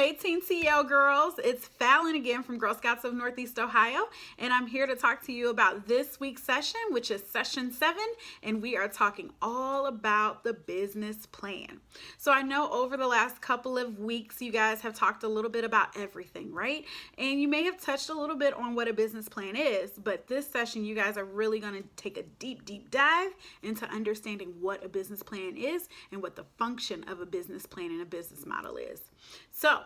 Hey Teen CEO girls, it's Fallon again from Girl Scouts of Northeast Ohio, and I'm here to talk to you about this week's session, which is session 7, and we are talking all about the business plan. So I know over the last couple of weeks you guys have talked a little bit about everything, right? And you may have touched a little bit on what a business plan is, but this session you guys are really going to take a deep dive into understanding what a business plan is and what the function of a business plan and a business model is. So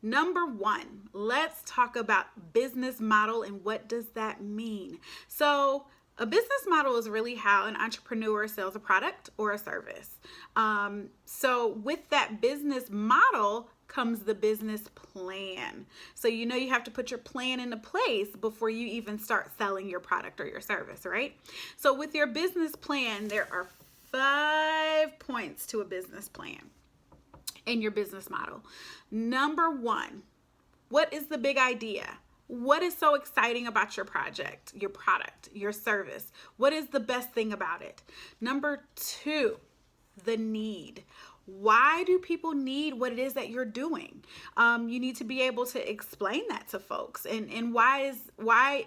number 1, let's talk about business model and what does that mean? So a business model is really how an entrepreneur sells a product or a service. So with that business model comes the business plan. So you know you have to put your plan into place before you even start selling your product or your service, right? So with your business plan, there are 5 points to a business plan in your business model. Number 1, what is the big idea? What is so exciting about your project, your product, your service? What is the best thing about it? Number 2, the need. Why do people need what it is that you're doing? You need to be able to explain that to folks. And why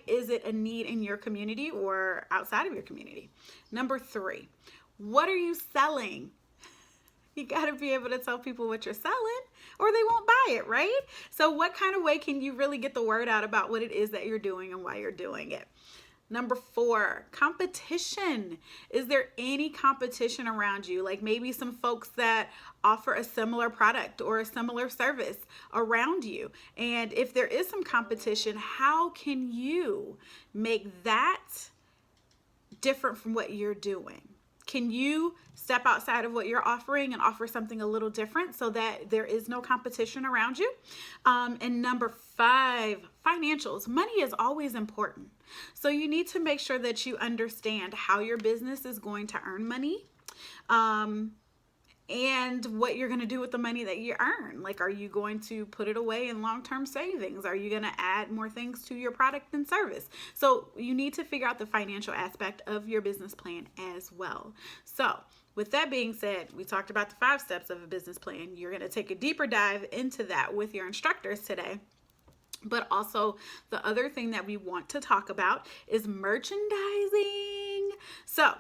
is it a need in your community or outside of your community? Number 3, what are you selling? You got to be able to tell people what you're selling or they won't buy it, right? So what kind of way can you really get the word out about what it is that you're doing and why you're doing it? Number 4, competition. Is there any competition around you? Like maybe some folks that offer a similar product or a similar service around you. And if there is some competition, how can you make that different from what you're doing? Can you step outside of what you're offering and offer something a little different so that there is no competition around you? And number 5, financials. Money is always important. So you need to make sure that you understand how your business is going to earn money. And what you're going to do with the money that you earn. Like, are you going to put it away in long-term savings? Are you going to add more things to your product and service? So you need to figure out the financial aspect of your business plan as well. So with that being said, we talked about the 5 steps of a business plan. You're going to take a deeper dive into that with your instructors today. But also the other thing that we want to talk about is merchandising. So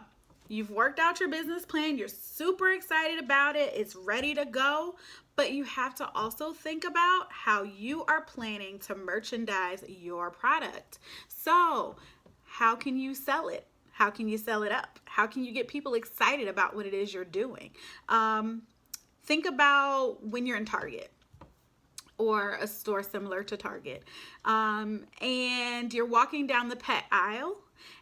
you've worked out your business plan, you're super excited about it, it's ready to go, but you have to also think about how you are planning to merchandise your product. So how can you sell it? How can you sell it up? How can you get people excited about what it is you're doing? Think about when you're in Target or a store similar to Target, and you're walking down the pet aisle.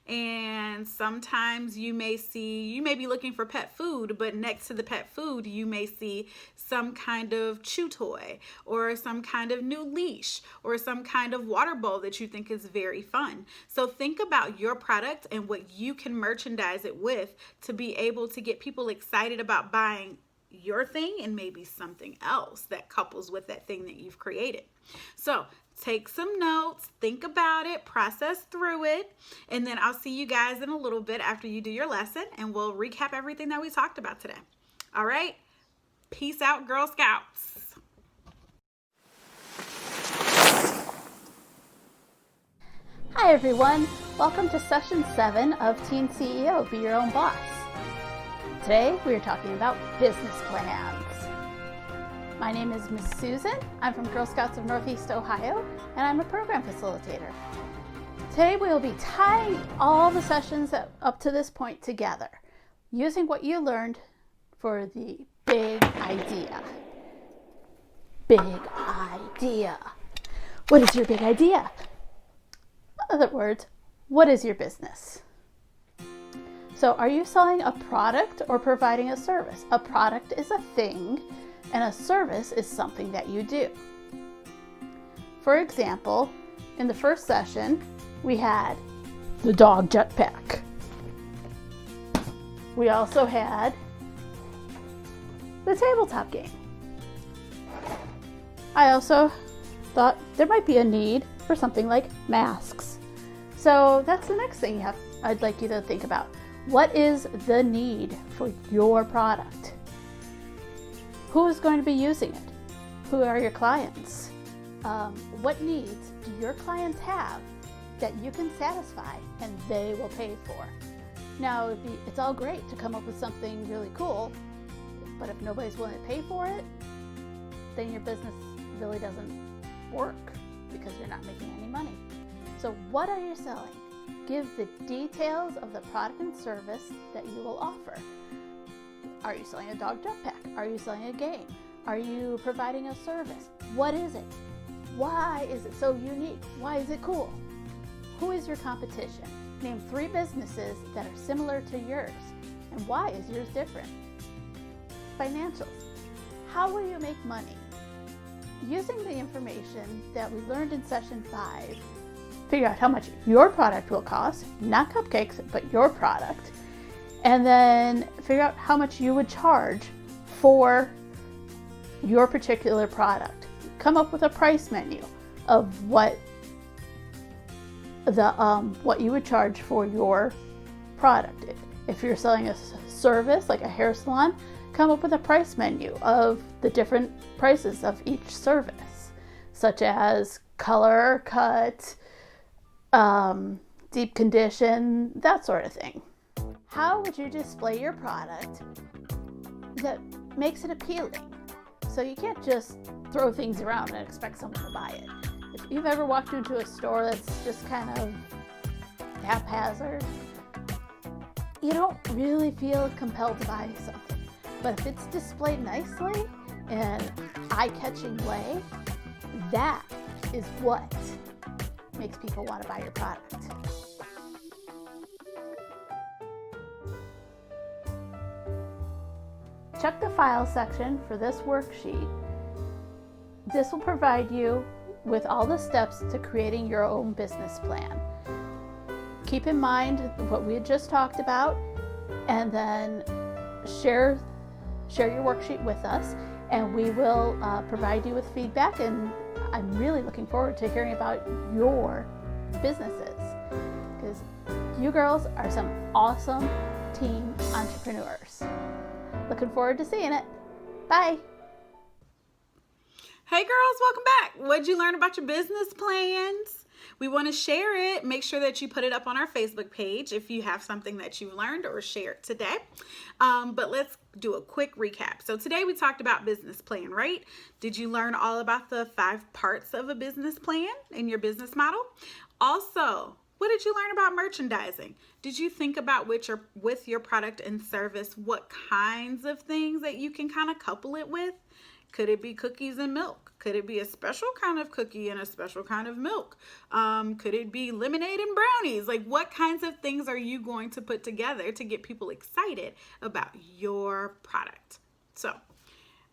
And sometimes you may be looking for pet food, but next to the pet food, you may see some kind of chew toy or some kind of new leash or some kind of water bowl that you think is very fun. So think about your product and what you can merchandise it with to be able to get people excited about buying your thing and maybe something else that couples with that thing that you've created. So take some notes, think about it, process through it, and then I'll see you guys in a little bit after you do your lesson and we'll recap everything that we talked about today. All right, peace out, Girl Scouts. Hi everyone, welcome to session 7 of Teen CEO, Be Your Own Boss. Today we are talking about business plans. My name is Ms. Susan. I'm from Girl Scouts of Northeast Ohio, and I'm a program facilitator. Today we will be tying all the sessions up to this point together, using what you learned for the big idea. Big idea. What is your big idea? In other words, what is your business? So are you selling a product or providing a service? A product is a thing, and a service is something that you do. For example, in the first session, we had the dog jetpack. We also had the tabletop game. I also thought there might be a need for something like masks. So that's the next thing I'd like you to think about. What is the need for your product? Who is going to be using it? Who are your clients? What needs do your clients have that you can satisfy and they will pay for? Now, it's all great to come up with something really cool, but if nobody's willing to pay for it, then your business really doesn't work because you're not making any money. So what are you selling? Give the details of the product and service that you will offer. Are you selling a dog jump pack? Are you selling a game? Are you providing a service? What is it? Why is it so unique? Why is it cool? Who is your competition? Name 3 businesses that are similar to yours, and why is yours different? Financials. How will you make money? Using the information that we learned in session 5, figure out how much your product will cost, not cupcakes, but your product, and then figure out how much you would charge for your particular product. Come up with a price menu of what you would charge for your product. If you're selling a service like a hair salon, come up with a price menu of the different prices of each service, such as color, cut, deep condition, that sort of thing. How would you display your product that makes it appealing? So you can't just throw things around and expect someone to buy it. If you've ever walked into a store that's just kind of haphazard, you don't really feel compelled to buy something. But if it's displayed nicely in an eye-catching way, that is what makes people want to buy your product. Check the file section for this worksheet. This will provide you with all the steps to creating your own business plan. Keep in mind what we had just talked about, and then share your worksheet with us, and we will provide you with feedback. And I'm really looking forward to hearing about your businesses, because you girls are some awesome teen entrepreneurs. Looking forward to seeing it. Bye. Hey girls, welcome back. What'd you learn about your business plans? We want to share it. Make sure that you put it up on our Facebook page if you have something that you've learned or shared today. But let's do a quick recap. So today we talked about business plan, right? Did you learn all about the 5 parts of a business plan in your business model? Also, what did you learn about merchandising? Did you think about with your product and service, what kinds of things that you can kind of couple it with? Could it be cookies and milk? Could it be a special kind of cookie and a special kind of milk? Could it be lemonade and brownies? Like, what kinds of things are you going to put together to get people excited about your product? So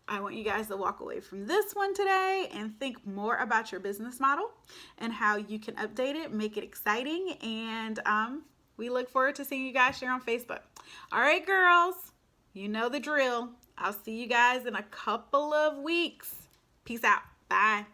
I want you guys to walk away from this one today and think more about your business model and how you can update it, make it exciting. And we look forward to seeing you guys share on Facebook. All right, girls, you know the drill. I'll see you guys in a couple of weeks. Peace out. Bye.